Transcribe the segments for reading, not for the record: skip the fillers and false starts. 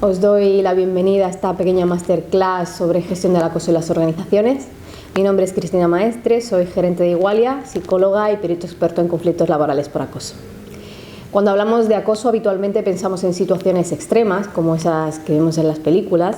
Os doy la bienvenida a esta pequeña masterclass sobre gestión del acoso en las organizaciones. Mi nombre es Cristina Maestre, soy gerente de Igualia, psicóloga y perito experto en conflictos laborales por acoso. Cuando hablamos de acoso habitualmente pensamos en situaciones extremas, como esas que vemos en las películas,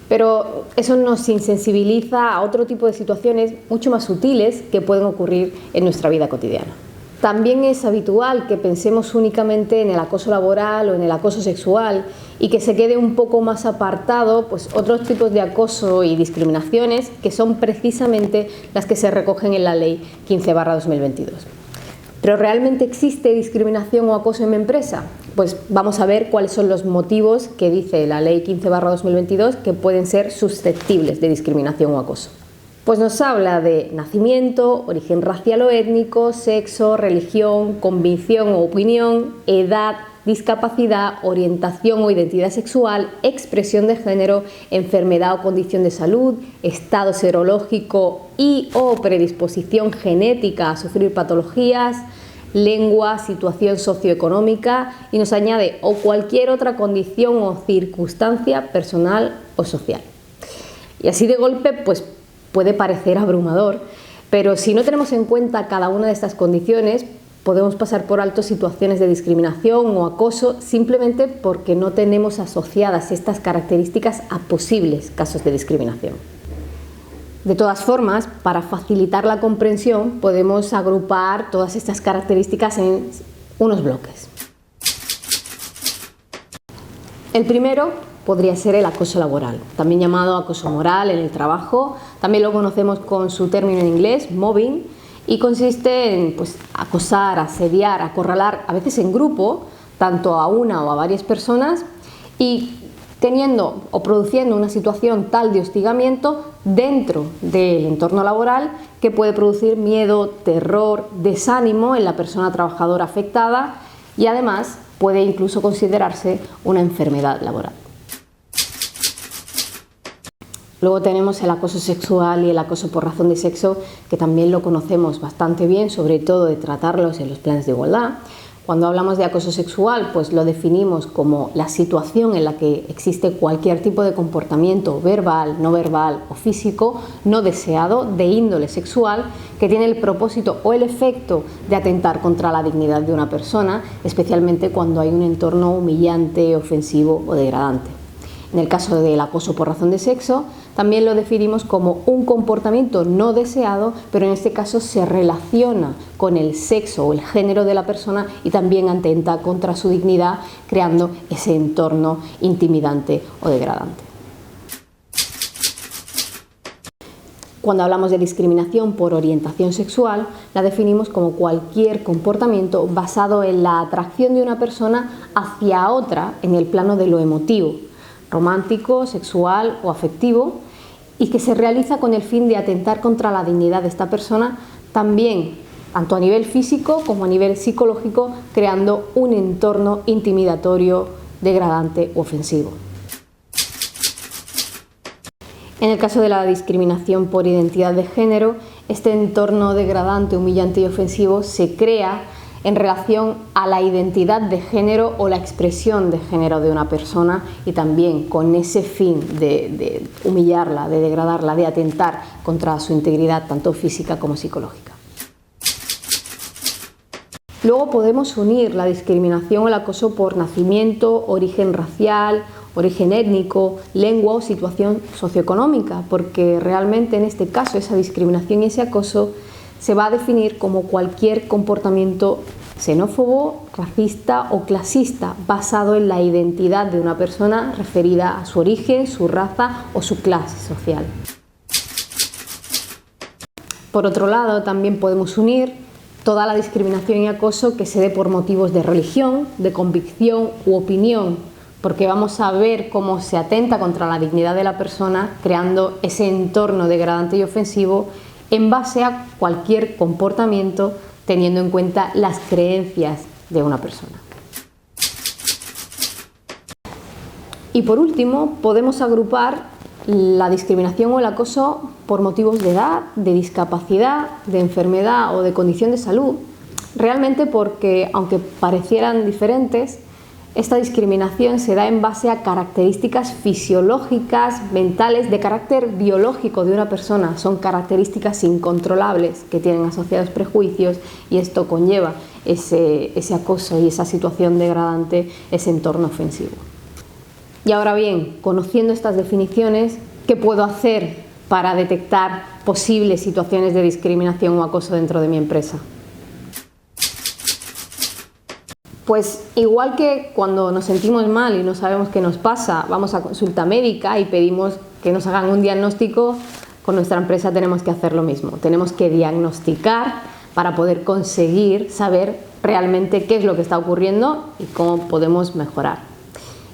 pero eso nos insensibiliza a otro tipo de situaciones mucho más sutiles que pueden ocurrir en nuestra vida cotidiana. También es habitual que pensemos únicamente en el acoso laboral o en el acoso sexual y que se quede un poco más apartado otros tipos de acoso y discriminaciones que son precisamente las que se recogen en la Ley 15/2022. ¿Pero realmente existe discriminación o acoso en mi empresa? Pues vamos a ver cuáles son los motivos que dice la Ley 15/2022 que pueden ser susceptibles de discriminación o acoso. Pues nos habla de nacimiento, origen racial o étnico, sexo, religión, convicción o opinión, edad, discapacidad, orientación o identidad sexual, expresión de género, enfermedad o condición de salud, estado serológico y o predisposición genética a sufrir patologías, lengua, situación socioeconómica y nos añade o cualquier otra condición o circunstancia personal o social. Y así de golpe puede parecer abrumador, pero si no tenemos en cuenta cada una de estas condiciones, podemos pasar por alto situaciones de discriminación o acoso simplemente porque no tenemos asociadas estas características a posibles casos de discriminación. De todas formas, para facilitar la comprensión, podemos agrupar todas estas características en unos bloques. El primero podría ser el acoso laboral, también llamado acoso moral en el trabajo. También lo conocemos con su término en inglés, mobbing, y consiste en acosar, asediar, acorralar, a veces en grupo, tanto a una o a varias personas, y teniendo o produciendo una situación tal de hostigamiento dentro del entorno laboral que puede producir miedo, terror, desánimo en la persona trabajadora afectada y además puede incluso considerarse una enfermedad laboral. Luego tenemos el acoso sexual y el acoso por razón de sexo, que también lo conocemos bastante bien, sobre todo de tratarlos en los planes de igualdad. Cuando hablamos de acoso sexual, lo definimos como la situación en la que existe cualquier tipo de comportamiento verbal, no verbal o físico no deseado de índole sexual que tiene el propósito o el efecto de atentar contra la dignidad de una persona, especialmente cuando hay un entorno humillante, ofensivo o degradante. En el caso del acoso por razón de sexo, también lo definimos como un comportamiento no deseado, pero en este caso se relaciona con el sexo o el género de la persona y también atenta contra su dignidad, creando ese entorno intimidante o degradante. Cuando hablamos de discriminación por orientación sexual, la definimos como cualquier comportamiento basado en la atracción de una persona hacia otra en el plano de lo emotivo, romántico, sexual o afectivo, y que se realiza con el fin de atentar contra la dignidad de esta persona, también tanto a nivel físico como a nivel psicológico, creando un entorno intimidatorio, degradante o ofensivo. En el caso de la discriminación por identidad de género, este entorno degradante, humillante y ofensivo se crea en relación a la identidad de género o la expresión de género de una persona y también con ese fin de humillarla, de degradarla, de atentar contra su integridad tanto física como psicológica. Luego podemos unir la discriminación o el acoso por nacimiento, origen racial, origen étnico, lengua o situación socioeconómica, porque realmente en este caso esa discriminación y ese acoso se va a definir como cualquier comportamiento xenófobo, racista o clasista basado en la identidad de una persona referida a su origen, su raza o su clase social. Por otro lado, también podemos unir toda la discriminación y acoso que se dé por motivos de religión, de convicción u opinión, porque vamos a ver cómo se atenta contra la dignidad de la persona creando ese entorno degradante y ofensivo en base a cualquier comportamiento teniendo en cuenta las creencias de una persona. Y por último, podemos agrupar la discriminación o el acoso por motivos de edad, de discapacidad, de enfermedad o de condición de salud, realmente porque, aunque parecieran diferentes, Esta discriminación se da en base a características fisiológicas, mentales, de carácter biológico de una persona. Son características incontrolables que tienen asociados prejuicios y esto conlleva ese acoso y esa situación degradante, ese entorno ofensivo. Y ahora bien, conociendo estas definiciones, ¿qué puedo hacer para detectar posibles situaciones de discriminación o acoso dentro de mi empresa? Pues igual que cuando nos sentimos mal y no sabemos qué nos pasa, vamos a consulta médica y pedimos que nos hagan un diagnóstico, con nuestra empresa tenemos que hacer lo mismo. Tenemos que diagnosticar para poder conseguir saber realmente qué es lo que está ocurriendo y cómo podemos mejorar.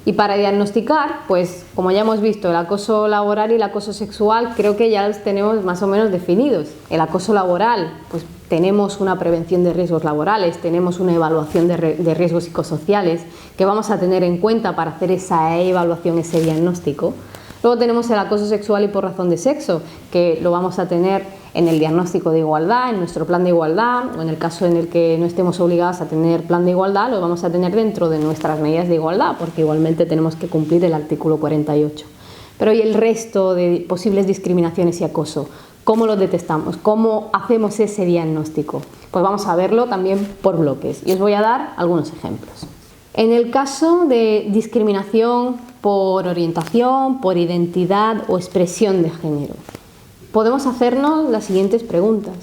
Y para diagnosticar, pues como ya hemos visto, el acoso laboral y el acoso sexual creo que ya los tenemos más o menos definidos. El acoso laboral, pues tenemos una prevención de riesgos laborales, tenemos una evaluación de riesgos psicosociales que vamos a tener en cuenta para hacer esa evaluación, ese diagnóstico. Luego tenemos el acoso sexual y por razón de sexo, que lo vamos a tener en el diagnóstico de igualdad, en nuestro plan de igualdad, o en el caso en el que no estemos obligados a tener plan de igualdad, lo vamos a tener dentro de nuestras medidas de igualdad, porque igualmente tenemos que cumplir el artículo 48. Pero ¿y el resto de posibles discriminaciones y acoso? ¿Cómo lo detectamos? ¿Cómo hacemos ese diagnóstico? Pues vamos a verlo también por bloques y os voy a dar algunos ejemplos. En el caso de discriminación por orientación, por identidad o expresión de género, podemos hacernos las siguientes preguntas.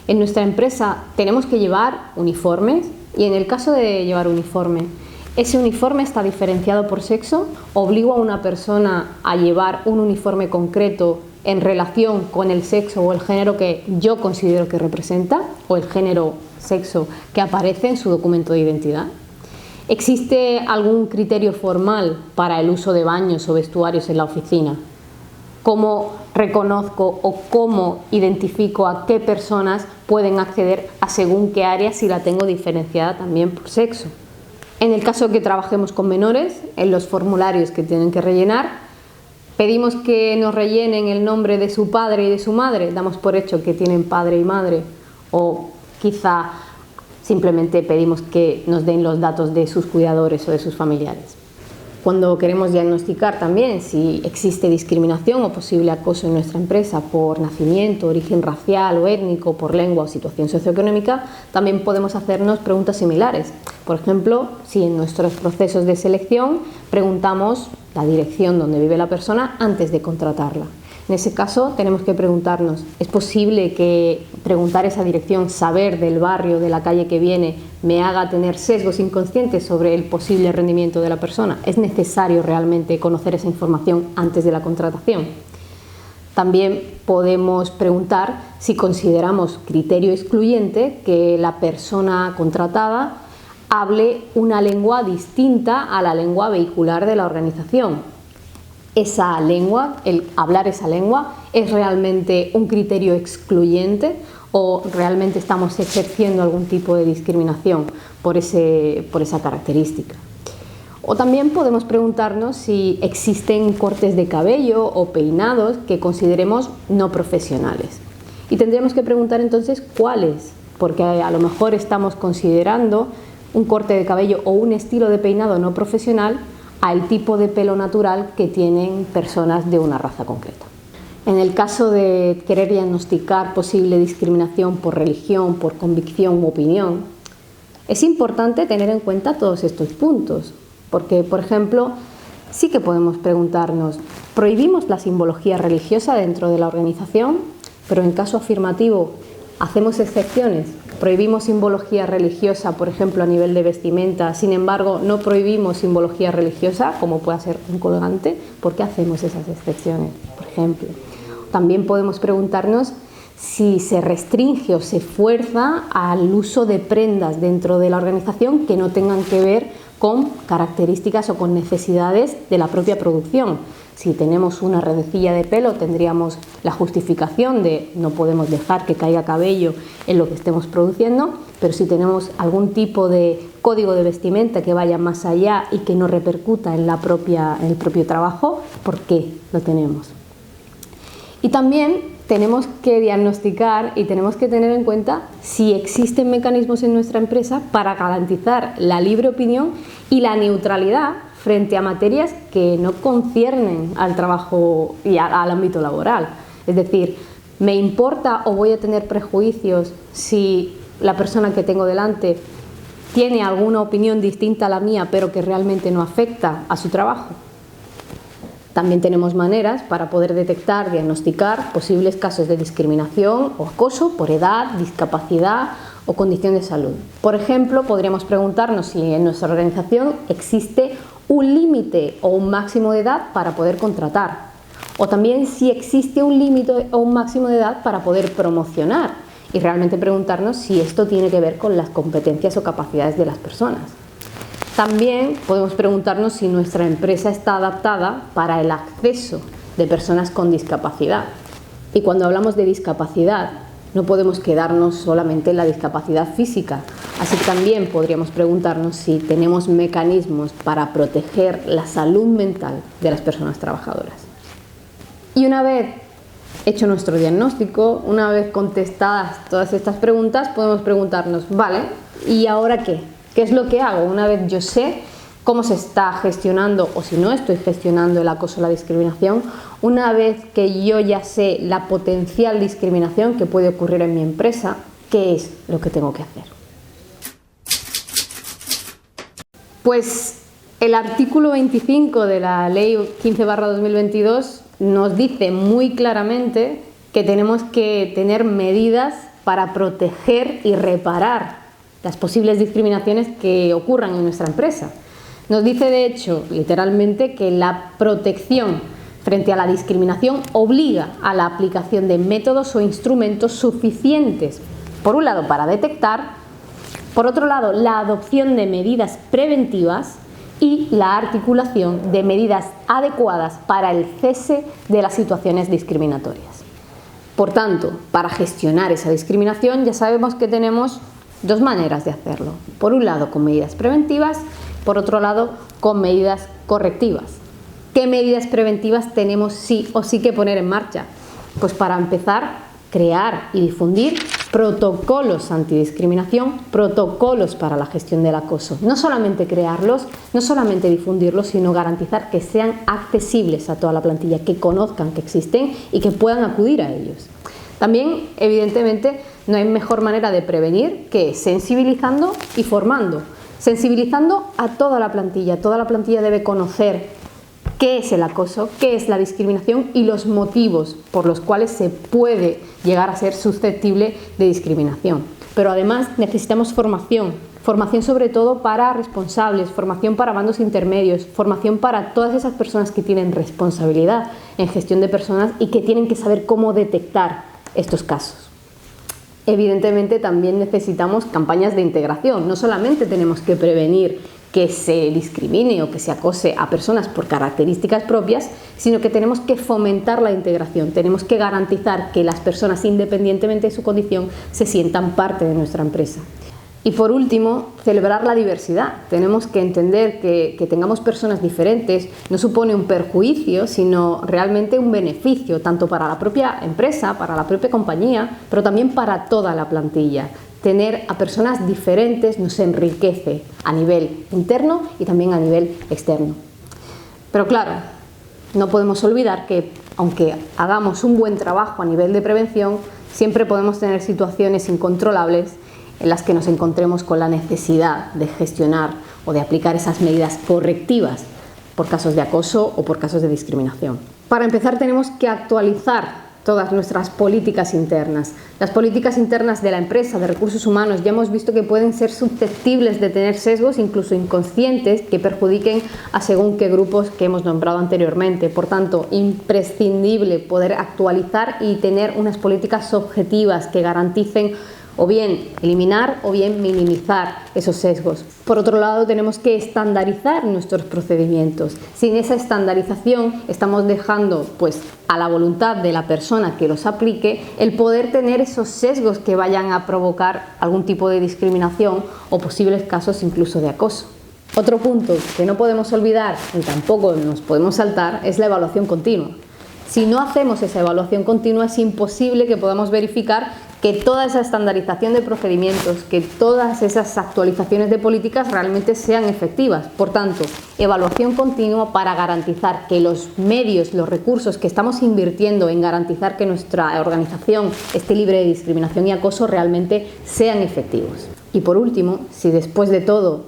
En nuestra empresa tenemos que llevar uniformes y en el caso de llevar uniforme, ¿ese uniforme está diferenciado por sexo? ¿Obligo a una persona a llevar un uniforme concreto en relación con el sexo o el género que yo considero que representa o el género sexo que aparece en su documento de identidad? ¿Existe algún criterio formal para el uso de baños o vestuarios en la oficina? ¿Cómo reconozco o cómo identifico a qué personas pueden acceder a según qué área si la tengo diferenciada también por sexo? En el caso que trabajemos con menores, en los formularios que tienen que rellenar, pedimos que nos rellenen el nombre de su padre y de su madre, damos por hecho que tienen padre y madre, o quizá simplemente pedimos que nos den los datos de sus cuidadores o de sus familiares. Cuando queremos diagnosticar también si existe discriminación o posible acoso en nuestra empresa por nacimiento, origen racial o étnico, por lengua o situación socioeconómica, también podemos hacernos preguntas similares. Por ejemplo, si en nuestros procesos de selección preguntamos la dirección donde vive la persona antes de contratarla. En ese caso tenemos que preguntarnos, ¿es posible que preguntar esa dirección, saber del barrio, de la calle que viene, me haga tener sesgos inconscientes sobre el posible rendimiento de la persona? ¿Es necesario realmente conocer esa información antes de la contratación? También podemos preguntar si consideramos criterio excluyente que la persona contratada hable una lengua distinta a la lengua vehicular de la organización. Esa lengua, el hablar esa lengua, ¿es realmente un criterio excluyente o realmente estamos ejerciendo algún tipo de discriminación por esa característica? O también podemos preguntarnos si existen cortes de cabello o peinados que consideremos no profesionales. Y tendríamos que preguntar entonces cuáles, porque a lo mejor estamos considerando un corte de cabello o un estilo de peinado no profesional al tipo de pelo natural que tienen personas de una raza concreta. En el caso de querer diagnosticar posible discriminación por religión, por convicción u opinión, es importante tener en cuenta todos estos puntos, porque, por ejemplo, sí que podemos preguntarnos, ¿prohibimos la simbología religiosa dentro de la organización? Pero en caso afirmativo, ¿hacemos excepciones? Prohibimos simbología religiosa, por ejemplo, a nivel de vestimenta, sin embargo, no prohibimos simbología religiosa, como puede ser un colgante. ¿Por qué hacemos esas excepciones, por ejemplo? También podemos preguntarnos si se restringe o se fuerza al uso de prendas dentro de la organización que no tengan que ver con características o con necesidades de la propia producción. Si tenemos una redecilla de pelo, tendríamos la justificación de no podemos dejar que caiga cabello en lo que estemos produciendo, pero si tenemos algún tipo de código de vestimenta que vaya más allá y que no repercuta en el propio trabajo, ¿por qué lo tenemos? Y también tenemos que diagnosticar y tenemos que tener en cuenta si existen mecanismos en nuestra empresa para garantizar la libre opinión y la neutralidad frente a materias que no conciernen al trabajo y al ámbito laboral. Es decir, ¿me importa o voy a tener prejuicios si la persona que tengo delante tiene alguna opinión distinta a la mía, pero que realmente no afecta a su trabajo? También tenemos maneras para poder detectar, diagnosticar posibles casos de discriminación o acoso por edad, discapacidad o condición de salud. Por ejemplo, podríamos preguntarnos si en nuestra organización existe un límite o un máximo de edad para poder contratar, o también si existe un límite o un máximo de edad para poder promocionar, y realmente preguntarnos si esto tiene que ver con las competencias o capacidades de las personas. También podemos preguntarnos si nuestra empresa está adaptada para el acceso de personas con discapacidad. Y cuando hablamos de discapacidad, no podemos quedarnos solamente en la discapacidad física, así que también podríamos preguntarnos si tenemos mecanismos para proteger la salud mental de las personas trabajadoras. Y una vez hecho nuestro diagnóstico, una vez contestadas todas estas preguntas, podemos preguntarnos, vale, ¿y ahora qué? ¿Qué es lo que hago? Una vez yo sé cómo se está gestionando o si no estoy gestionando el acoso o la discriminación, una vez que yo ya sé la potencial discriminación que puede ocurrir en mi empresa, ¿qué es lo que tengo que hacer? Pues el artículo 25 de la Ley 15/2022 nos dice muy claramente que tenemos que tener medidas para proteger y reparar las posibles discriminaciones que ocurran en nuestra empresa. Nos dice, de hecho, literalmente, que la protección frente a la discriminación obliga a la aplicación de métodos o instrumentos suficientes, por un lado, para detectar, por otro lado, la adopción de medidas preventivas y la articulación de medidas adecuadas para el cese de las situaciones discriminatorias. Por tanto, para gestionar esa discriminación ya sabemos que tenemos dos maneras de hacerlo. Por un lado, con medidas preventivas, por otro lado, con medidas correctivas. ¿Qué medidas preventivas tenemos sí o sí que poner en marcha? Pues para empezar, crear y difundir protocolos antidiscriminación, protocolos para la gestión del acoso. No solamente crearlos, no solamente difundirlos, sino garantizar que sean accesibles a toda la plantilla, que conozcan que existen y que puedan acudir a ellos. También, evidentemente, no hay mejor manera de prevenir que sensibilizando y formando. Sensibilizando a toda la plantilla. Toda la plantilla debe conocer qué es el acoso, qué es la discriminación y los motivos por los cuales se puede llegar a ser susceptible de discriminación. Pero además necesitamos formación. Formación sobre todo para responsables, formación para mandos intermedios, formación para todas esas personas que tienen responsabilidad en gestión de personas y que tienen que saber cómo detectar estos casos. Evidentemente también necesitamos campañas de integración. No solamente tenemos que prevenir que se discrimine o que se acose a personas por características propias, sino que tenemos que fomentar la integración. Tenemos que garantizar que las personas, independientemente de su condición, se sientan parte de nuestra empresa. Y por último, celebrar la diversidad. Tenemos que entender que tengamos personas diferentes no supone un perjuicio, sino realmente un beneficio, tanto para la propia empresa, para la propia compañía, pero también para toda la plantilla. Tener a personas diferentes nos enriquece a nivel interno y también a nivel externo. Pero claro, no podemos olvidar que, aunque hagamos un buen trabajo a nivel de prevención, siempre podemos tener situaciones incontrolables en las que nos encontremos con la necesidad de gestionar o de aplicar esas medidas correctivas por casos de acoso o por casos de discriminación. Para empezar, tenemos que actualizar todas nuestras políticas internas. Las políticas internas de la empresa, de recursos humanos, ya hemos visto que pueden ser susceptibles de tener sesgos, incluso inconscientes, que perjudiquen a según qué grupos que hemos nombrado anteriormente. Por tanto, imprescindible poder actualizar y tener unas políticas objetivas que garanticen o bien eliminar o bien minimizar esos sesgos. Por otro lado, tenemos que estandarizar nuestros procedimientos. Sin esa estandarización estamos dejando a la voluntad de la persona que los aplique el poder tener esos sesgos que vayan a provocar algún tipo de discriminación o posibles casos incluso de acoso. Otro punto que no podemos olvidar y tampoco nos podemos saltar es la evaluación continua. Si no hacemos esa evaluación continua, es imposible que podamos verificar que toda esa estandarización de procedimientos, que todas esas actualizaciones de políticas realmente sean efectivas. Por tanto, evaluación continua para garantizar que los medios, los recursos que estamos invirtiendo en garantizar que nuestra organización esté libre de discriminación y acoso realmente sean efectivos. Y por último, si después de todo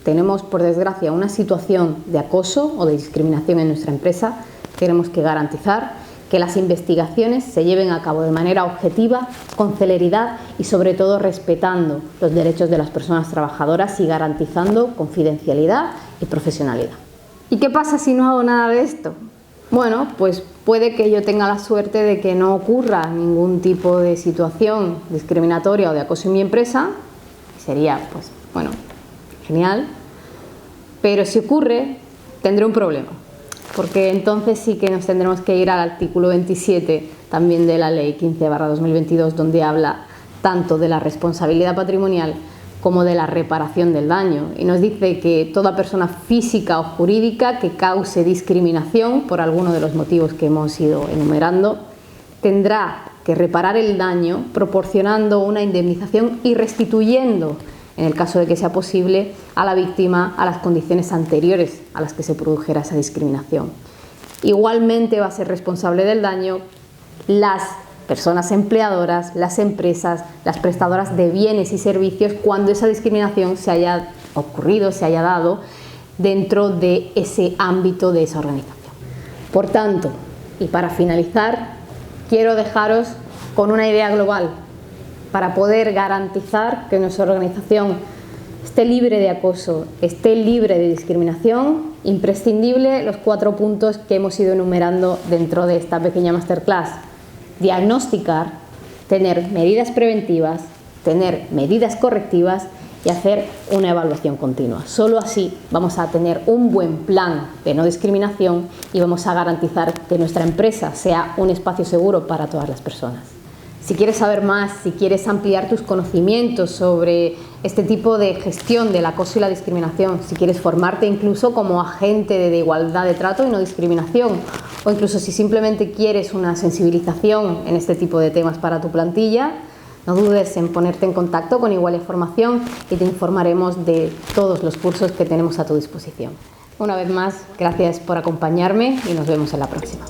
tenemos, por desgracia, una situación de acoso o de discriminación en nuestra empresa, tenemos que garantizar que las investigaciones se lleven a cabo de manera objetiva, con celeridad y sobre todo respetando los derechos de las personas trabajadoras y garantizando confidencialidad y profesionalidad. ¿Y qué pasa si no hago nada de esto? Bueno, pues puede que yo tenga la suerte de que no ocurra ningún tipo de situación discriminatoria o de acoso en mi empresa, sería, pues, bueno, genial, pero si ocurre, tendré un problema. Porque entonces sí que nos tendremos que ir al artículo 27 también de la Ley 15/2022, donde habla tanto de la responsabilidad patrimonial como de la reparación del daño. Y nos dice que toda persona física o jurídica que cause discriminación por alguno de los motivos que hemos ido enumerando tendrá que reparar el daño proporcionando una indemnización y restituyendo, en el caso de que sea posible, a la víctima a las condiciones anteriores a las que se produjera esa discriminación. Igualmente va a ser responsable del daño las personas empleadoras, las empresas, las prestadoras de bienes y servicios cuando esa discriminación se haya ocurrido, se haya dado dentro de ese ámbito de esa organización. Por tanto, y para finalizar, quiero dejaros con una idea global para poder garantizar que nuestra organización esté libre de acoso, esté libre de discriminación. Imprescindible los 4 puntos que hemos ido enumerando dentro de esta pequeña masterclass. Diagnosticar, tener medidas preventivas, tener medidas correctivas y hacer una evaluación continua. Solo así vamos a tener un buen plan de no discriminación y vamos a garantizar que nuestra empresa sea un espacio seguro para todas las personas. Si quieres saber más, si quieres ampliar tus conocimientos sobre este tipo de gestión del acoso y la discriminación, si quieres formarte incluso como agente de igualdad de trato y no discriminación, o incluso si simplemente quieres una sensibilización en este tipo de temas para tu plantilla, no dudes en ponerte en contacto con Igualia Formación y te informaremos de todos los cursos que tenemos a tu disposición. Una vez más, gracias por acompañarme y nos vemos en la próxima.